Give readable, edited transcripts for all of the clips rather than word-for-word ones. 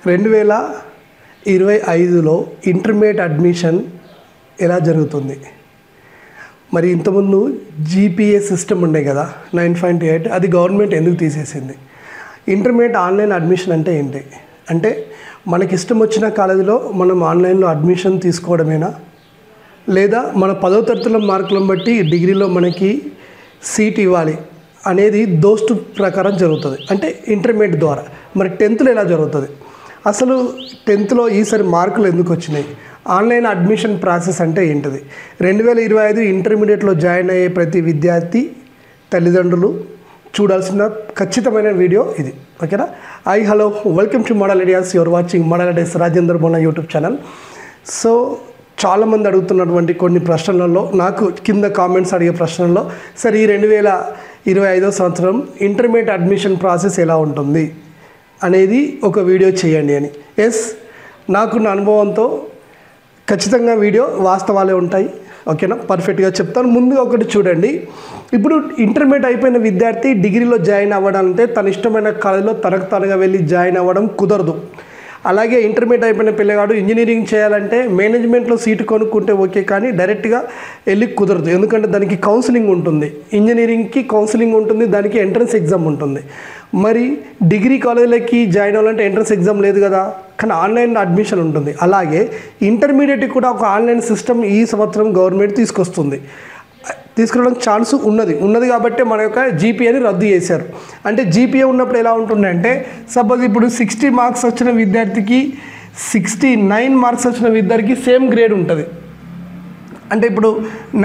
2025లో intermediate admission ఎలా జరుగుతుంది? మరి ఇంతకుముందు జీపీఏ సిస్టమ్ ఉండే కదా 9.8, అది గవర్నమెంట్ ఎందుకు తీసేసింది? ఇంటర్మీడియట్ ఆన్లైన్ అడ్మిషన్ అంటే ఏంటి? అంటే మనకి ఇష్టం వచ్చిన కాలేజీలో మనం ఆన్లైన్లో అడ్మిషన్ తీసుకోవడమేనా, లేదా మన 10వ తరగతిలో మార్కులను బట్టి డిగ్రీలో మనకి సీట్ ఇవ్వాలి అనేది దోస్తు ప్రకారం జరుగుతుంది, అంటే ఇంటర్మీడియట్ ద్వారా. మరి 10థ్లో ఎలా జరుగుతుంది? అసలు 10థ్లో ఈసారి మార్కులు ఎందుకు వచ్చినాయి? ఆన్లైన్ అడ్మిషన్ ప్రాసెస్ అంటే ఏంటిది? 2025 ఇంటర్మీడియట్లో జాయిన్ అయ్యే ప్రతి విద్యార్థి తల్లిదండ్రులు చూడాల్సిన ఖచ్చితమైన వీడియో ఇది, ఓకేనా? Hello, welcome to model ideas. You're watching model ideas Rajender Bona YouTube channel. So చాలామంది అడుగుతున్నటువంటి కొన్ని ప్రశ్నలలో, నాకు కింద కామెంట్స్ అడిగే ప్రశ్నల్లో, సరే ఈ 2025 సంవత్సరం ఇంటర్మీడియట్ అడ్మిషన్ ప్రాసెస్ ఎలా ఉంటుంది అనేది ఒక వీడియో చేయండి అని. ఎస్, నాకు నా అనుభవంతో ఖచ్చితంగా వీడియో వాస్తవాలే ఉంటాయి, ఓకేనా? పర్ఫెక్ట్గా చెప్తాను. ముందుగా ఒకటి చూడండి. ఇప్పుడు ఇంటర్మీడియట్ అయిపోయిన విద్యార్థి డిగ్రీలో జాయిన్ అవ్వడాలంటే తన ఇష్టమైన కాలేజీలో తనకు తనగా వెళ్ళి జాయిన్ అవ్వడం కుదరదు. అలాగే ఇంటర్మీడియట్ అయిపోయిన పిల్లగాడు ఇంజనీరింగ్ చేయాలంటే మేనేజ్మెంట్లో సీటు కొనుక్కుంటే ఓకే, కానీ డైరెక్ట్గా వెళ్ళి కుదరదు. ఎందుకంటే దానికి కౌన్సిలింగ్ ఉంటుంది, ఇంజనీరింగ్కి కౌన్సిలింగ్ ఉంటుంది, దానికి ఎంట్రన్స్ ఎగ్జామ్ ఉంటుంది. మరి డిగ్రీ కాలేజీలకి జాయిన్ అవ్వాలంటే ఎంట్రన్స్ ఎగ్జామ్ లేదు కదా, కానీ ఆన్లైన్ అడ్మిషన్ ఉంటుంది. అలాగే ఇంటర్మీడియట్కి కూడా ఒక ఆన్లైన్ సిస్టమ్ ఈ సంవత్సరం గవర్నమెంట్ తీసుకురావడానికి ఛాన్స్ ఉన్నది కాబట్టి మన యొక్క జీపీఏని రద్దు చేశారు. అంటే జీపీఏ ఉన్నప్పుడు ఎలా ఉంటుందంటే, సపోజ్ ఇప్పుడు 60 మార్క్స్ వచ్చిన విద్యార్థికి 69 మార్క్స్ వచ్చిన విద్యార్థికి సేమ్ గ్రేడ్ ఉంటుంది. అంటే ఇప్పుడు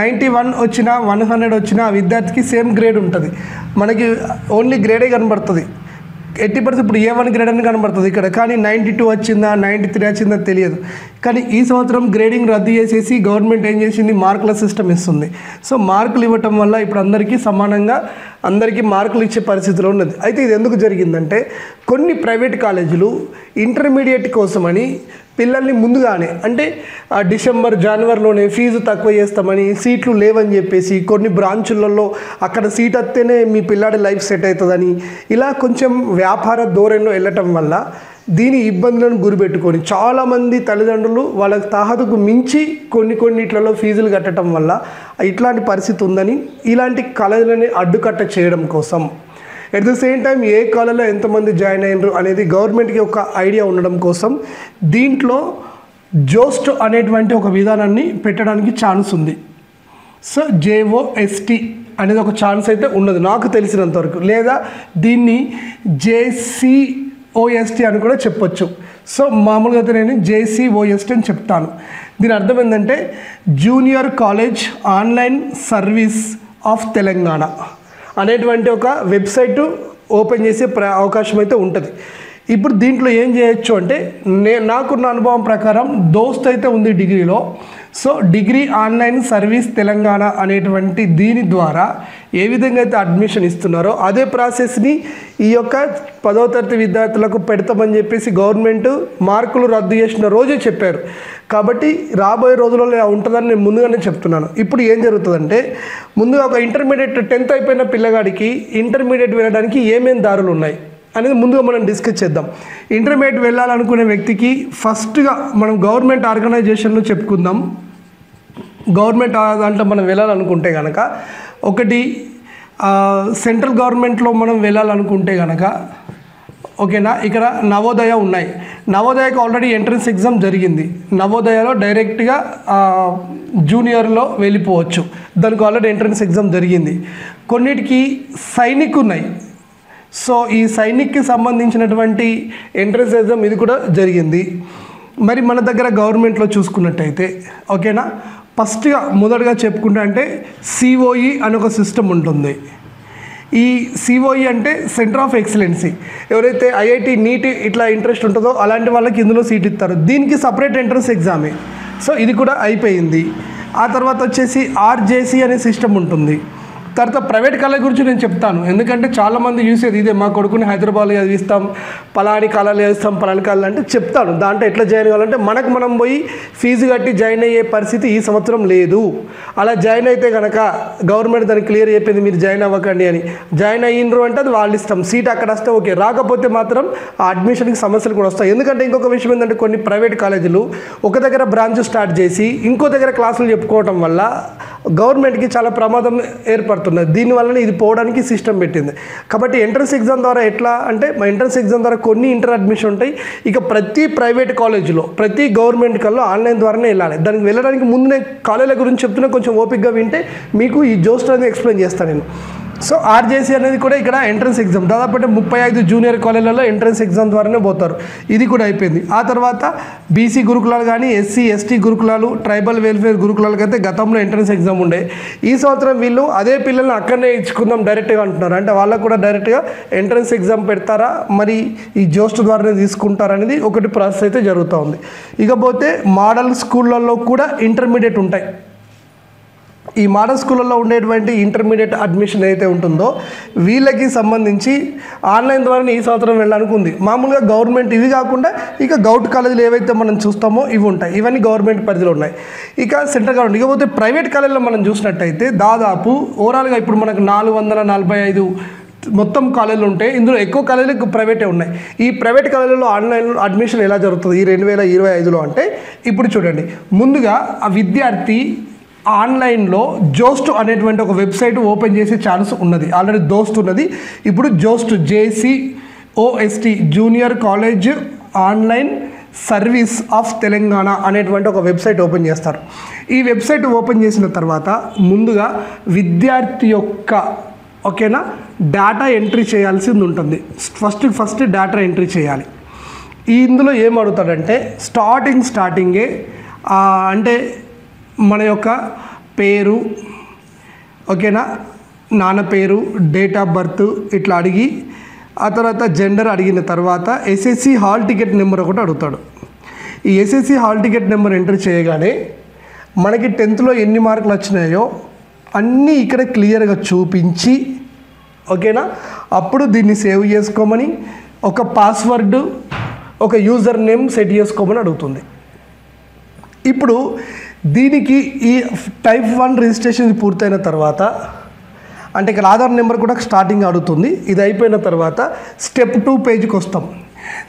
91 వచ్చినా 100 వచ్చినా ఆ విద్యార్థికి సేమ్ గ్రేడ్ ఉంటుంది. మనకి ఓన్లీ గ్రేడే కనబడుతుంది. 80% ఇప్పుడు A1 గ్రేడ్ అని కనబడుతుంది ఇక్కడ, కానీ 92 వచ్చిందా 93 వచ్చిందా తెలియదు. కానీ ఈ సంవత్సరం గ్రేడింగ్ రద్దు చేసేసి గవర్నమెంట్ ఏం చేసింది, మార్కుల సిస్టమ్ ఇస్తుంది. సో మార్కులు ఇవ్వటం వల్ల ఇప్పుడు అందరికీ సమానంగా అందరికీ మార్కులు ఇచ్చే పరిస్థితిలో ఉన్నది. అయితే ఇది ఎందుకు జరిగిందంటే, కొన్ని ప్రైవేట్ కాలేజీలు ఇంటర్మీడియట్ కోసమని పిల్లల్ని ముందుగానే, అంటే డిసెంబర్ జనవరిలోనే ఫీజు తక్కువ చేస్తామని, సీట్లు లేవని చెప్పేసి కొన్ని బ్రాంచులలో అక్కడ సీట్ వస్తేనే మీ పిల్లాడి లైఫ్ సెట్ అవుతుందని, ఇలా కొంచెం వ్యాపార ధోరణిలో వెళ్ళటం వల్ల దీని ఇబ్బందులను గురిపెట్టుకొని చాలామంది తల్లిదండ్రులు వాళ్ళకి తాహతుకు మించి కొన్నిట్లలో ఫీజులు కట్టడం వల్ల ఇట్లాంటి పరిస్థితి ఉందని, ఇలాంటి కాలేజీలని అడ్డుకట్ట చేయడం కోసం, ఎట్ ద సేమ్ టైం ఏ కాలేజీలో ఎంతమంది జాయిన్ అయ్యారు అనేది గవర్నమెంట్కి ఒక ఐడియా ఉండడం కోసం దీంట్లో జోస్ట్ అనేటువంటి ఒక విధానాన్ని పెట్టడానికి ఛాన్స్ ఉంది. సో JOST అనేది ఒక ఛాన్స్ అయితే ఉన్నది నాకు తెలిసినంతవరకు, లేదా దీన్ని JCOST అని కూడా చెప్పొచ్చు. సో మామూలుగా అయితే నేను JCOST అని చెప్తాను. దీని అర్థం ఏంటంటే junior college online service of Telangana అనేటువంటి ఒక వెబ్సైట్ ఓపెన్ చేసే అవకాశం అయితే ఉంటుంది. ఇప్పుడు దీంట్లో ఏం చేయొచ్చు అంటే, నాకున్న అనుభవం ప్రకారం దోస్త్ అయితే ఉంది డిగ్రీలో. So degree online service Telangana అనేటువంటి దీని ద్వారా ఏ విధంగా అయితే అడ్మిషన్ ఇస్తున్నారో అదే ప్రాసెస్ని ఈ యొక్క 10వ తరగతి విద్యార్థులకు పెడతామని చెప్పేసి గవర్నమెంట్ మార్కులు రద్దు చేసిన రోజే చెప్పారు. కాబట్టి రాబోయే రోజులలో ఉంటుందని నేను ముందుగానే చెప్తున్నాను. ఇప్పుడు ఏం జరుగుతుందంటే, ముందుగా ఒక ఇంటర్మీడియట్ 10th అయిపోయిన పిల్లగాడికి ఇంటర్మీడియట్ వెళ్ళడానికి ఏమేమి దారులు ఉన్నాయి అనేది ముందుగా మనం డిస్కస్ చేద్దాం. ఇంటర్మీడియట్ వెళ్ళాలనుకునే వ్యక్తికి ఫస్ట్గా మనం గవర్నమెంట్ ఆర్గనైజేషన్లో చెప్పుకుందాం. గవర్నమెంట్ దాంట్లో మనం వెళ్ళాలనుకుంటే కనుక, ఒకటి సెంట్రల్ గవర్నమెంట్లో మనం వెళ్ళాలనుకుంటే కనుక, ఓకేనా, ఇక్కడ నవోదయ ఉన్నాయి. నవోదయకు ఆల్రెడీ ఎంట్రన్స్ ఎగ్జామ్ జరిగింది. నవోదయలో డైరెక్ట్గా జూనియర్లో వెళ్ళిపోవచ్చు, దానికి ఆల్రెడీ ఎంట్రన్స్ ఎగ్జామ్ జరిగింది. కొన్నిటికి సైనిక్ ఉన్నాయి. సో ఈ సైనిక్కి సంబంధించినటువంటి ఎంట్రన్స్ ఎగ్జామ్ ఇది కూడా జరిగింది. మరి మన దగ్గర గవర్నమెంట్లో చూసుకున్నట్టయితే, ఓకేనా, ఫస్ట్గా మొదటగా చెప్పుకుంటే అంటే COE అని ఒక సిస్టమ్ ఉంటుంది. ఈ COE అంటే సెంటర్ ఆఫ్ ఎక్సలెన్సీ. ఎవరైతే IIT నీట్ ఇట్లా ఇంట్రెస్ట్ ఉంటుందో అలాంటి వాళ్ళకి ఇందులో సీట్ ఇస్తారు. దీనికి సపరేట్ ఎంట్రన్స్ ఎగ్జామే. సో ఇది కూడా అయిపోయింది. ఆ తర్వాత వచ్చేసి RJC అనే సిస్టమ్ ఉంటుంది. తర్వాత ప్రైవేట్ కాలేజ్ గురించి నేను చెప్తాను, ఎందుకంటే చాలామంది చూసేది ఇదే, మా కొడుకుని హైదరాబాద్లో చదివిస్తాం, పలాని కాలేజీలో చదివిస్తాం, పలాని కాలేజీ అంటే చెప్తాను. దాంట్లో ఎట్లా జాయిన్ కావాలంటే మనకు మనం పోయి ఫీజు కట్టి జాయిన్ అయ్యే పరిస్థితి ఈ సంవత్సరం లేదు. అలా జాయిన్ అయితే కనుక గవర్నమెంట్ దాన్ని క్లియర్ చెప్పింది మీరు జాయిన్ అవ్వకండి అని. జాయిన్ అయ్యిండ్రు అంటే అది వాళ్ళు ఇష్టం, సీట్ అక్కడ వస్తే ఓకే, రాకపోతే మాత్రం ఆ అడ్మిషన్కి సమస్యలు కూడా వస్తాయి. ఎందుకంటే ఇంకొక విషయం ఏంటంటే కొన్ని ప్రైవేట్ కాలేజీలు ఒక దగ్గర బ్రాంచ్ స్టార్ట్ చేసి ఇంకో దగ్గర క్లాసులు చెప్పుకోవడం వల్ల గవర్నమెంట్కి చాలా ప్రమాదం ఏర్పడుతున్నది. దీనివల్ల ఇది పోవడానికి సిస్టమ్ పెట్టింది. కాబట్టి ఎంట్రన్స్ ఎగ్జామ్ ద్వారా ఎట్లా అంటే మా ఎంట్రన్స్ ఎగ్జామ్ ద్వారా కొన్ని ఇంటర్ అడ్మిషన్ ఉంటాయి. ఇక ప్రతి ప్రైవేట్ కాలేజీలో ప్రతి గవర్నమెంట్ కల్లో ఆన్లైన్ ద్వారానే వెళ్ళాలి. దానికి వెళ్ళడానికి ముందు నేను కాలేజీల గురించి చెప్తున్నా, కొంచెం ఓపిక్గా వింటే మీకు ఈ జోస్ట్ అనేది ఎక్స్ప్లెయిన్ చేస్తాను నేను. సో ఆర్జేసీ అనేది కూడా ఇక్కడ ఎంట్రన్స్ ఎగ్జామ్, దాదాపు 35 జూనియర్ కాలేజీలలో ఎంట్రన్స్ ఎగ్జామ్ ద్వారానే పోతారు. ఇది కూడా అయిపోయింది. ఆ తర్వాత బీసీ గురుకులాలు కానీ ఎస్సీ ఎస్టీ గురుకులాలు, ట్రైబల్ వెల్ఫేర్ గురుకులాలకి అయితే గతంలో ఎంట్రన్స్ ఎగ్జామ్ ఉండే. ఈ సంవత్సరం వీళ్ళు అదే పిల్లల్ని అక్కడనే ఇచ్చుకుందాం డైరెక్ట్గా అంటున్నారు. అంటే వాళ్ళకు కూడా డైరెక్ట్గా ఎంట్రన్స్ ఎగ్జామ్ పెడతారా, మరి ఈ జోస్ట్ ద్వారానే తీసుకుంటారా అనేది ఒకటి ప్రాసెస్ అయితే జరుగుతూ ఉంది. ఇకపోతే మోడల్ స్కూళ్ళల్లో కూడా ఇంటర్మీడియట్ ఉంటాయి. ఈ మోడల్ స్కూళ్ళల్లో ఉండేటువంటి ఇంటర్మీడియట్ అడ్మిషన్ ఏదైతే ఉంటుందో వీళ్ళకి సంబంధించి ఆన్లైన్ ద్వారానే ఈ సంవత్సరం వెళ్ళడానికి ఉంది. మామూలుగా గవర్నమెంట్ ఇవి కాకుండా ఇక గౌట్ కాలేజీలు ఏవైతే మనం చూస్తామో ఇవి ఉంటాయి. ఇవన్నీ గవర్నమెంట్ పరిధిలో ఉన్నాయి. ఇక సెంట్రల్ గవర్నమెంట్. ఇకపోతే ప్రైవేట్ కాలేజీలో మనం చూసినట్టయితే దాదాపు ఓవరాల్గా ఇప్పుడు మనకు 445 మొత్తం కాలేజీలు ఉంటాయి. ఇందులో ఎక్కువ కాలేజీలు ప్రైవేటే ఉన్నాయి. ఈ ప్రైవేట్ కాలేజీలో ఆన్లైన్ అడ్మిషన్ ఎలా జరుగుతుంది ఈ 2025లో అంటే ఇప్పుడు చూడండి. ముందుగా ఆ విద్యార్థి ఆన్లైన్లో జోస్ట్ అనేటువంటి ఒక వెబ్సైట్ ఓపెన్ చేసే ఛాన్స్ ఉన్నది. ఆల్రెడీ దోస్త్ ఉన్నది. ఇప్పుడు జోస్ట్ JCOST junior college online service of Telangana అనేటువంటి ఒక వెబ్సైట్ ఓపెన్ చేస్తారు. ఈ వెబ్సైట్ ఓపెన్ చేసిన తర్వాత ముందుగా విద్యార్థి యొక్క ఓకేనా డేటా ఎంట్రీ చేయాల్సింది ఉంటుంది. ఫస్ట్ డేటా ఎంట్రీ చేయాలి. ఇందులో ఏం అడుగుతాడంటే స్టార్టింగే అంటే మన యొక్క పేరు ఓకేనా, నాన్న పేరు, డేట్ ఆఫ్ బర్త్ ఇట్లా అడిగి ఆ తర్వాత జెండర్ అడిగిన తర్వాత SSC హాల్ టికెట్ నెంబర్ ఒకటి అడుగుతాడు. ఈ SSC hall ticket number enter చేయగానే మనకి 10th ఎన్ని మార్కులు వచ్చినాయో అన్నీ ఇక్కడ క్లియర్గా చూపించి ఓకేనా, అప్పుడు దీన్ని సేవ్ చేసుకోమని ఒక పాస్వర్డ్ ఒక యూజర్ నేమ్ సెట్ చేసుకోమని అడుగుతుంది. ఇప్పుడు దీనికి ఈ టైప్ 1 రిజిస్ట్రేషన్ పూర్తయిన తర్వాత అంటే ఇక్కడ ఆధార్ నెంబర్ కూడా స్టార్టింగ్ అడుగుతుంది. ఇది అయిపోయిన తర్వాత స్టెప్ 2 పేజ్కి వస్తాం.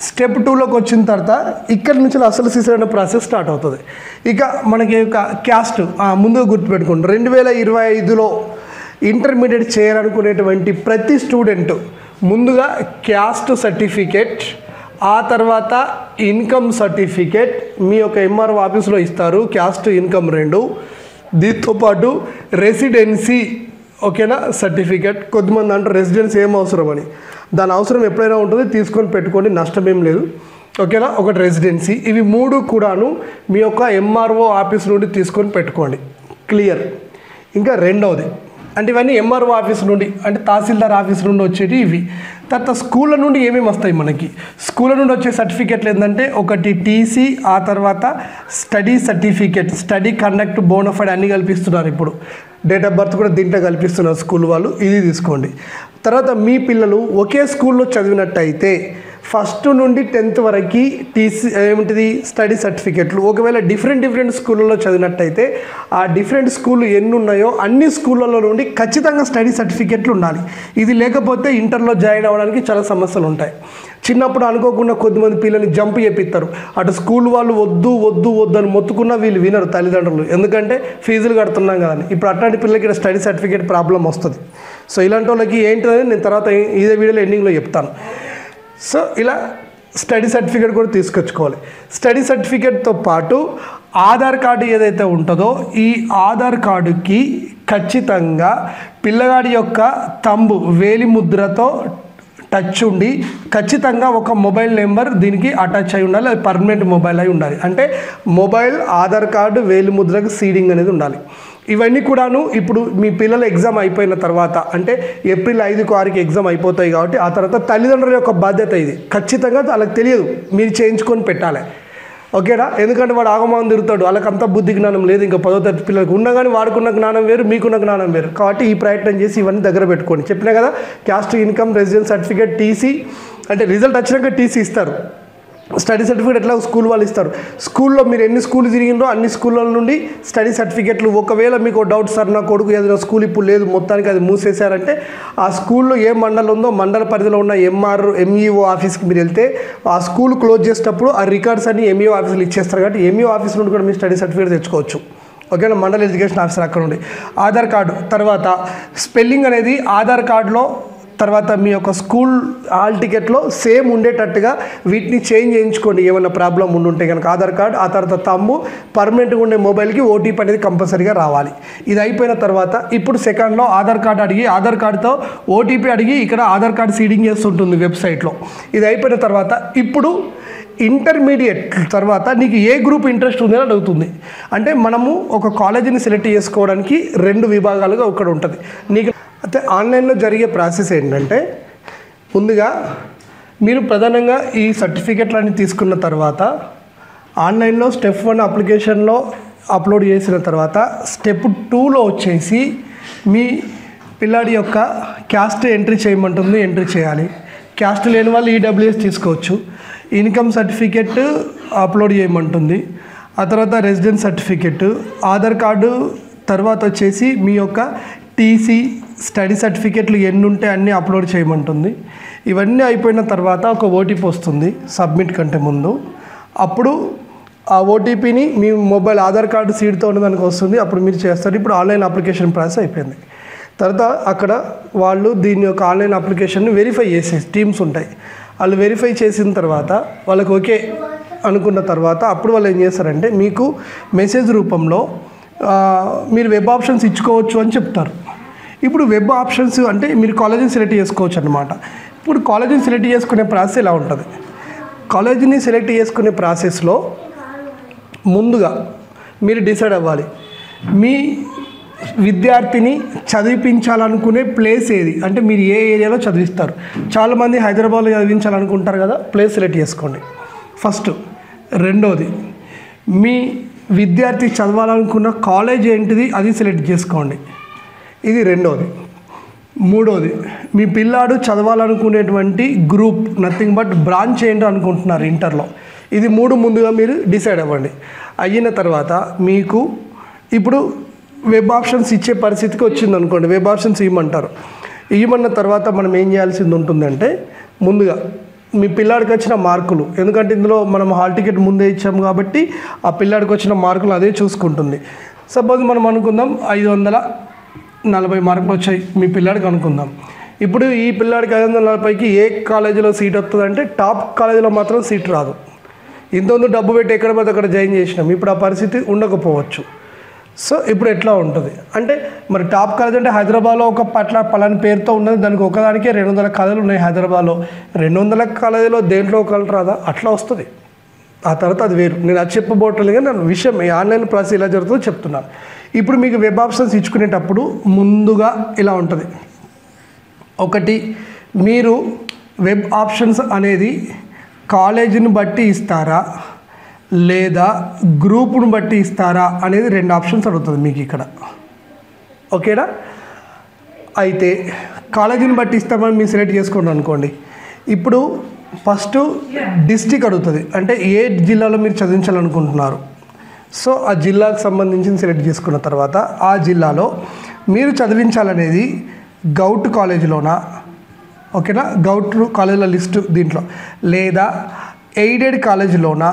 స్టెప్ 2లోకి వచ్చిన తర్వాత ఇక్కడ నుంచి అసలు సిసరైన ప్రాసెస్ స్టార్ట్ అవుతుంది. ఇక మనకి ఒక క్యాస్ట్ ముందుగా గుర్తుపెట్టుకోండి. 2025లో ఇంటర్మీడియట్ చేయాలనుకునేటువంటి ప్రతి స్టూడెంట్ ముందుగా క్యాస్ట్ సర్టిఫికేట్, ఆ తర్వాత ఇన్కమ్ సర్టిఫికేట్ మీ యొక్క MRO ఆఫీస్లో ఇస్తారు. క్యాస్ట్ ఇన్కమ్ 2, దీంతో పాటు రెసిడెన్సీ ఓకేనా సర్టిఫికేట్. కొద్దిమంది అంటారు రెసిడెన్సీ ఏం అవసరం అని, దాని అవసరం ఎప్పుడైనా ఉంటుంది, తీసుకొని పెట్టుకోండి, నష్టమేం లేదు ఓకేనా. ఒకటి రెసిడెన్సీ. ఇవి 3 కూడాను మీ యొక్క MRO ఆఫీస్ నుండి తీసుకొని పెట్టుకోండి, క్లియర్. ఇంకా రెండవది అంటే ఇవన్నీ MRO ఆఫీస్ నుండి అంటే తహసీల్దార్ ఆఫీస్ నుండి వచ్చేటి ఇవి. తర్వాత స్కూళ్ళ నుండి ఏమేమి వస్తాయి మనకి, స్కూళ్ళ నుండి వచ్చే సర్టిఫికేట్లు ఏంటంటే ఒకటి TC, ఆ తర్వాత study certificate, study conduct bonafide అన్నీ కల్పిస్తున్నారు. ఇప్పుడు డేట్ ఆఫ్ బర్త్ కూడా దీంట్లో కల్పిస్తున్నారు స్కూల్ వాళ్ళు, ఇది తీసుకోండి. తర్వాత మీ పిల్లలు ఒకే స్కూల్లో చదివినట్టయితే 1st నుండి 10th వరకు TC ఏమిటిది స్టడీ సర్టిఫికెట్లు. ఒకవేళ డిఫరెంట్ స్కూళ్ళలో చదివినట్టయితే ఆ డిఫరెంట్ స్కూళ్ళు ఎన్ని ఉన్నాయో అన్ని స్కూళ్ళలో నుండి ఖచ్చితంగా స్టడీ సర్టిఫికెట్లు ఉండాలి. ఇది లేకపోతే ఇంటర్లో జాయిన్ అవ్వడానికి చాలా సమస్యలు ఉంటాయి. చిన్నప్పుడు అనుకోకుండా కొద్దిమంది పిల్లల్ని జంప్ చేపిస్తారు. అటు స్కూల్ వాళ్ళు వద్దు అని మొత్తుకున్నా వీళ్ళు వినరు తల్లిదండ్రులు, ఎందుకంటే ఫీజులు కడుతున్నాం కదా అని. ఇప్పుడు అట్లాంటి పిల్లలకి ఇక్కడ స్టడీ సర్టిఫికేట్ ప్రాబ్లం వస్తుంది. సో ఇలాంటి వాళ్ళకి ఏంటనేది నేను తర్వాత ఇదే వీడియోలో ఎండింగ్లో చెప్తాను. సో ఇలా స్టడీ సర్టిఫికేట్ కూడా తీసుకొచ్చుకోవాలి. స్టడీ సర్టిఫికేట్తో పాటు ఆధార్ కార్డు ఏదైతే ఉంటుందో ఈ ఆధార్ కార్డుకి ఖచ్చితంగా పిల్లగాడి యొక్క తంబు వేలి ముద్రతో టచ్ ఉండి ఖచ్చితంగా ఒక మొబైల్ నెంబర్ దీనికి అటాచ్ అయి ఉండాలి. అది పర్మనెంట్ మొబైల్ అయి ఉండాలి. అంటే మొబైల్, ఆధార్ కార్డు, వేలి ముద్రకు సీడింగ్ అనేది ఉండాలి. ఇవన్నీ కూడాను ఇప్పుడు మీ పిల్లల ఎగ్జామ్ అయిపోయిన తర్వాత అంటే ఏప్రిల్ 5కు 6కి ఎగ్జామ్ అయిపోతాయి కాబట్టి ఆ తర్వాత తల్లిదండ్రుల యొక్క బాధ్యత ఇది. ఖచ్చితంగా వాళ్ళకి తెలియదు, మీరు చేయించుకొని పెట్టాలి. ఓకేనా? ఎందుకంటే వాడు ఆగమానం తిరుగుతాడు, వాళ్ళకి అంత బుద్ధి జ్ఞానం లేదు. ఇంకా 10వ తరగతి పిల్లలకు ఉన్నా కానీ వాడుకున్న జ్ఞానం వేరు, మీకున్న జ్ఞానం వేరు. కాబట్టి ఈ ప్రయత్నం చేసి ఇవన్నీ దగ్గర పెట్టుకోండి. చెప్పినా కదా, caste, income, residence certificate, TC, అంటే రిజల్ట్ వచ్చినాక టీసీ ఇస్తారు. స్టడీ సర్టిఫికేట్ ఎట్లా స్కూల్ వాళ్ళు ఇస్తారు. స్కూల్లో మీరు ఎన్ని స్కూల్ తిరిగిందో అన్ని స్కూళ్ళ నుండి స్టడీ సర్టిఫికేట్లు. ఒకవేళ మీకు డౌట్, సార్ నా కొడుకు ఏదైనా స్కూల్ ఇప్పుడు లేదు, మొత్తానికి అది మూసేశారంటే ఆ స్కూల్లో ఏ మండలం ఉందో మండల పరిధిలో ఉన్న ఎంఈఓ ఆఫీస్కి మీరు వెళ్తే ఆ స్కూల్ క్లోజ్ చేసేటప్పుడు ఆ రికార్డ్స్ అన్ని ఎంఈఓ ఆఫీసులు ఇచ్చేస్తారు. కాబట్టి ఎంఈఓ ఆఫీస్ నుండి కూడా మీరు స్టడీ సర్టిఫికేట్ తెచ్చుకోవచ్చు. ఓకేనా? మండల ఎడ్యుకేషన్ ఆఫీసర్ అక్కడ నుండి. ఆధార్ కార్డు తర్వాత స్పెల్లింగ్ అనేది ఆధార్ కార్డులో, తర్వాత మీ యొక్క స్కూల్ హాల్ టికెట్లో సేమ్ ఉండేటట్టుగా వీటిని చేంజ్ చేయించుకోండి. ఏమైనా ప్రాబ్లం ఉండుంటే కనుక ఆధార్ కార్డు, ఆ తర్వాత తమ్ము, పర్మనెంట్గా ఉండే మొబైల్కి ఓటీపీ అనేది కంపల్సరీగా రావాలి. ఇది అయిపోయిన తర్వాత ఇప్పుడు సెకండ్లో ఆధార్ కార్డు అడిగి, ఆధార్ కార్డుతో ఓటీపీ అడిగి ఇక్కడ ఆధార్ కార్డు సీడింగ్ చేస్తుంటుంది వెబ్సైట్లో. ఇది అయిపోయిన తర్వాత ఇప్పుడు ఇంటర్మీడియట్ తర్వాత నీకు ఏ గ్రూప్ ఇంట్రెస్ట్ ఉందని అడుగుతుంది. అంటే మనము ఒక కాలేజీని సెలెక్ట్ చేసుకోవడానికి 2 విభాగాలుగా ఇక్కడ ఉంటుంది. నీకు అయితే ఆన్లైన్లో జరిగే ప్రాసెస్ ఏంటంటే, ముందుగా మీరు ప్రధానంగా ఈ సర్టిఫికెట్లన్నీ తీసుకున్న తర్వాత ఆన్లైన్లో స్టెప్ 1 అప్లికేషన్లో అప్లోడ్ చేసిన తర్వాత స్టెప్ 2లో వచ్చేసి మీ పిల్లాడి యొక్క క్యాస్ట్ ఎంట్రీ చేయమంటుంది, ఎంట్రీ చేయాలి. క్యాస్ట్ లేని వాళ్ళు ఈడబ్ల్యూఎస్ తీసుకోవచ్చు. ఇన్కమ్ సర్టిఫికెట్ అప్లోడ్ చేయమంటుంది. ఆ తర్వాత రెసిడెన్స్ సర్టిఫికెట్, ఆధార్ కార్డు, తర్వాత వచ్చేసి మీ యొక్క టీసీ, స్టడీ సర్టిఫికెట్లు ఎన్ని ఉంటే అన్నీ అప్లోడ్ చేయమంటుంది. ఇవన్నీ అయిపోయిన తర్వాత ఒక ఓటీపీ వస్తుంది సబ్మిట్ కంటే ముందు. అప్పుడు ఆ ఓటీపీని మీ మొబైల్ ఆధార్ కార్డు సీడ్తో ఉన్నదానికి వస్తుంది. అప్పుడు మీరు చేస్తారు. ఇప్పుడు ఆన్లైన్ అప్లికేషన్ ప్రాసెస్ అయిపోయింది. తర్వాత అక్కడ వాళ్ళు దీని యొక్క ఆన్లైన్ అప్లికేషన్ని వెరిఫై చేసే టీమ్స్ ఉంటాయి. వాళ్ళు వెరిఫై చేసిన తర్వాత వాళ్ళకి ఓకే అనుకున్న తర్వాత అప్పుడు వాళ్ళు ఏం చేస్తారంటే మీకు మెసేజ్ రూపంలో మీరు వెబ్ ఆప్షన్స్ ఇచ్చుకోవచ్చు అని చెప్తారు. ఇప్పుడు వెబ్ ఆప్షన్స్ అంటే మీరు కాలేజీని సెలెక్ట్ చేసుకోవచ్చు అన్నమాట. ఇప్పుడు కాలేజీని సెలెక్ట్ చేసుకునే ప్రాసెస్ ఎలా ఉంటుంది? కాలేజీని సెలెక్ట్ చేసుకునే ప్రాసెస్లో ముందుగా మీరు డిసైడ్ అవ్వాలి, మీ విద్యార్థిని చదివించాలనుకునే ప్లేస్ ఏది, అంటే మీరు ఏ ఏరియాలో చదివిస్తారు. చాలామంది హైదరాబాద్లో చదివించాలనుకుంటారు కదా, ప్లేస్ సెలెక్ట్ చేసుకోండి ఫస్ట్. రెండోది, మీ విద్యార్థి చదవాలనుకున్న కాలేజ్ ఏంటిది అది సెలెక్ట్ చేసుకోండి, ఇది రెండోది. మూడోది, మీ పిల్లాడు చదవాలనుకునేటువంటి గ్రూప్, నథింగ్ బట్ బ్రాంచ్ ఏంటో అనుకుంటున్నారు ఇంటర్లో, ఇది 3 ముందుగా మీరు డిసైడ్ అవ్వండి. అయిన తర్వాత మీకు ఇప్పుడు వెబ్ ఆప్షన్స్ ఇచ్చే పరిస్థితికి వచ్చింది అనుకోండి. Web options ఇవ్వమంటారు. ఇవ్వమన్న తర్వాత మనం ఏం చేయాల్సింది ఉంటుందంటే, ముందుగా మీ పిల్లాడికి వచ్చిన మార్కులు, ఎందుకంటే ఇందులో మనం హాల్ టికెట్ ముందే ఇచ్చాము కాబట్టి ఆ పిల్లాడికి వచ్చిన మార్కులు అదే చూసుకుంటుంది. సపోజ్ మనం అనుకుందాం 540 మార్కులు వచ్చాయి మీ పిల్లాడికి అనుకుందాం. ఇప్పుడు ఈ పిల్లాడికి 540కి ఏ కాలేజీలో సీట్ వస్తుందంటే టాప్ కాలేజీలో మాత్రం సీట్ రాదు. ఇంతకుముందు డబ్బు పెట్టి ఎక్కడ పడితే అక్కడ జాయిన్ చేసినాం, ఇప్పుడు ఆ పరిస్థితి ఉండకపోవచ్చు. సో ఇప్పుడు ఎట్లా ఉంటుంది అంటే, మరి టాప్ కాలేజ్ అంటే హైదరాబాద్లో ఒక పలాని పేరుతో ఉన్నది, దానికి ఒకదానికే 200 కాలేజీలు ఉన్నాయి హైదరాబాద్లో. 200 కాలేజీలో దేంట్లో ఒకళ్ళు రాదా, అట్లా వస్తుంది. ఆ తర్వాత అది వేరు, నేను అది చెప్పబోట్లేదు కానీ నేను విషయం ఈ ఆన్లైన్ ప్రాసెస్ ఎలా జరుగుతుందో చెప్తున్నాను. ఇప్పుడు మీకు వెబ్ ఆప్షన్స్ ఇచ్చుకునేటప్పుడు ముందుగా ఇలా ఉంటుంది. ఒకటి, మీరు వెబ్ ఆప్షన్స్ అనేది కాలేజీని బట్టి ఇస్తారా లేదా గ్రూపును బట్టి ఇస్తారా అనేది 2 ఆప్షన్స్ అడుగుతుంది మీకు ఇక్కడ. ఓకేనా? అయితే కాలేజీని బట్టి ఇస్తామని మీరు సెలెక్ట్ చేసుకోండి అనుకోండి. ఇప్పుడు ఫస్ట్ డిస్ట్రిక్ట్ అడుగుతుంది, అంటే ఏ జిల్లాలో మీరు చదివించాలనుకుంటున్నారు. సో ఆ జిల్లాకు సంబంధించి సెలెక్ట్ చేసుకున్న తర్వాత ఆ జిల్లాలో మీరు చదివించాలనేది గౌట్ కాలేజీలోనా, ఓకేనా, గౌట్ కాలేజీల లిస్టు దీంట్లో, లేదా ఎయిడెడ్ కాలేజీలోనా,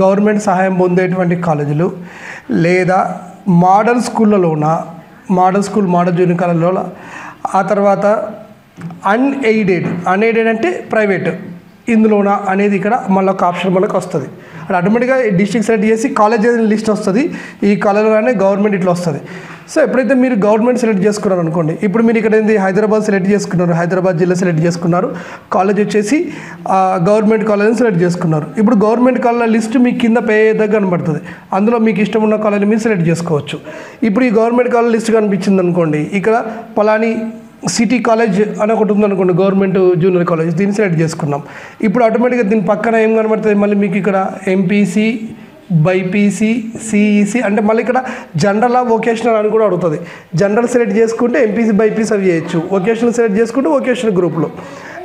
గవర్నమెంట్ సహాయం పొందేటువంటి కాలేజీలు, లేదా మోడల్ స్కూళ్ళలోనా, మోడల్ స్కూల్ మోడల్ జూనియర్ కాలేజీలో, ఆ తర్వాత అన్ఎయిడెడ్ అంటే ప్రైవేట్ ఇందులోనా అనేది ఇక్కడ మళ్ళీ ఒక ఆప్షన్ మనకు వస్తుంది. అది ఆటోమేటిక్గా డిస్ట్రిక్ట్ సెలెక్ట్ చేసి కాలేజ్ లిస్ట్ వస్తుంది, ఈ కాలేజీలోనే గవర్నమెంట్ ఇట్లా వస్తుంది. సో ఎప్పుడైతే మీరు గవర్నమెంట్ సెలెక్ట్ చేసుకున్నారు అనుకోండి, ఇప్పుడు మీరు ఇక్కడ ఏంది హైదరాబాద్ సెలెక్ట్ చేసుకున్నారు, హైదరాబాద్ జిల్లా సెలెక్ట్ చేసుకున్నారు, కాలేజ్ వచ్చేసి గవర్నమెంట్ కాలేజ్ని సెలెక్ట్ చేసుకున్నారు. ఇప్పుడు గవర్నమెంట్ కాలేజ్ లిస్ట్ మీకు కింద పేదగా కనబడుతుంది, అందులో మీకు ఇష్టం ఉన్న కాలేజ్ మీరు సెలెక్ట్ చేసుకోవచ్చు. ఇప్పుడు ఈ గవర్నమెంట్ కాలేజ్ లిస్ట్ కనిపించింది అనుకోండి, ఇక్కడ పలాని సిటీ కాలేజ్ అని ఒకటి ఉందనుకోండి, గవర్నమెంట్ జూనియర్ కాలేజ్, దీన్ని సెలెక్ట్ చేసుకున్నాం. ఇప్పుడు ఆటోమేటిక్గా దీని పక్కన ఏం కనబడుతుంది, మళ్ళీ మీకు ఇక్కడ ఎంపీసీ, బైపీసీ, సిఈసి అంటే మళ్ళీ ఇక్కడ జనరల్ వొకేషనల్ అని కూడా అడుగుతుంది. జనరల్ సెలెక్ట్ చేసుకుంటే ఎంపీసీ బైపీసీ అవి చేయొచ్చు, వొకేషనల్ సెలెక్ట్ చేసుకుంటే వొకేషనల్ గ్రూప్లో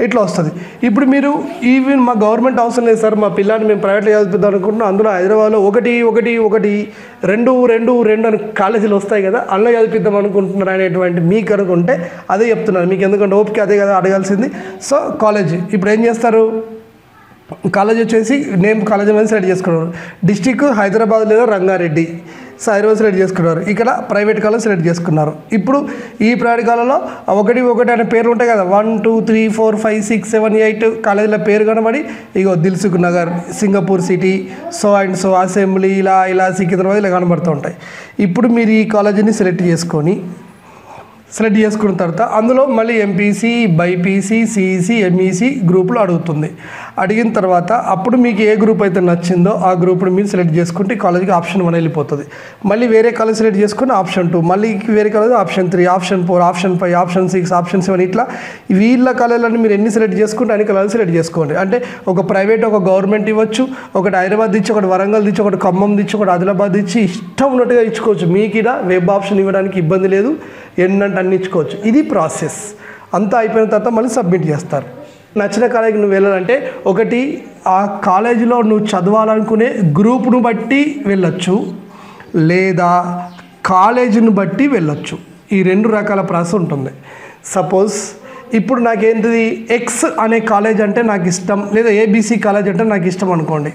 ఇట్లా వస్తుంది. ఇప్పుడు మీరు ఈవెన్ మా గవర్నమెంట్ అవసరం లేదు సార్, మా పిల్లాన్ని మేము ప్రైవేట్లో చదివిద్దాం అనుకుంటున్నాం, అందులో హైదరాబాద్లో 1 1 1 2 2 2 అని కాలేజీలు వస్తాయి కదా, అందులో చదివిద్దాం అనుకుంటున్నారు అనేటువంటి మీకు అనుకుంటే అదే చెప్తున్నారు. మీకు ఎందుకంటే ఓపిక అదే కదా అడగాల్సింది. సో కాలేజ్ ఇప్పుడు ఏం చేస్తారు, కాలేజ్ వచ్చేసి నేమ్ కాలేజ్ అనేది సెలెక్ట్ చేసుకున్నారు. డిస్టిక్ హైదరాబాద్ లేదా రంగారెడ్డి, సో హైదరాబాద్ సెలెక్ట్ చేసుకున్నారు. ఇక్కడ ప్రైవేట్ కాలేజ్ సెలెక్ట్ చేసుకున్నారు. ఇప్పుడు ఈ ప్రైవేట్ కాలేజ్లో 1 1 అనే పేర్లు ఉంటాయి కదా, 1 2 3 4 5 6 7 8 కాలేజీల పేరు కనబడి ఇగో Dilsukh Nagar, Singapore city, so and so, assembly, ఇలా సికింద్రాబాద్ ఇలా కనబడుతూ ఉంటాయి. ఇప్పుడు మీరు ఈ కాలేజీని సెలెక్ట్ చేసుకున్న తర్వాత అందులో మళ్ళీ ఎంపీసీ, బైపీసీ, సిఈసి, ఎంఈసి గ్రూపులు అడుగుతుంది. అడిగిన తర్వాత అప్పుడు మీకు ఏ గ్రూప్ అయితే నచ్చిందో ఆ గ్రూప్ని మీరు సెలెక్ట్ చేసుకుంటే కాలేజీకి ఆప్షన్ 1 వెళ్ళిపోతుంది. మళ్ళీ వేరే కాలేజ్ సెలెక్ట్ చేసుకుని ఆప్షన్ 2, మళ్ళీ వేరే college option 3, option 4, option 5, option 6, option 7 ఇట్లా వీళ్ళ కాలేజీలను మీరు ఎన్ని సెలెక్ట్ చేసుకుంటే అన్ని కాలేజీలు సెలెక్ట్ చేసుకోండి. అంటే ఒక ప్రైవేట్, ఒక గవర్నమెంట్ ఇవ్వచ్చు, ఒకటి హైదరాబాద్ ఇచ్చి, ఒకటి వరంగల్ ఇచ్చి, ఒకటి ఖమ్మం ఇచ్చి, ఒకటి ఆదిలాబాద్ ఇచ్చి, ఇష్టం ఉన్నట్టుగా ఇచ్చుకోవచ్చు. మీకు ఇలా వెబ్ ఆప్షన్ ఇవ్వడానికి ఇబ్బంది లేదు, ఎన్నంటే అన్ని ఇచ్చుకోవచ్చు. ఇది ప్రాసెస్. అంతా అయిపోయిన తర్వాత మళ్ళీ సబ్మిట్ చేస్తారు. నచ్చిన కాలేజీకి నువ్వు వెళ్ళాలంటే ఒకటి ఆ కాలేజీలో నువ్వు చదవాలనుకునే గ్రూప్ను బట్టి వెళ్ళొచ్చు, లేదా కాలేజీని బట్టి వెళ్ళొచ్చు. ఈ 2 రకాల ప్రాసెస్ ఉంటుంది. సపోజ్ ఇప్పుడు నాకేంటిది ఎక్స్ అనే కాలేజ్ అంటే నాకు ఇష్టం, లేదా ఏబీసీ కాలేజ్ అంటే నాకు ఇష్టం అనుకోండి.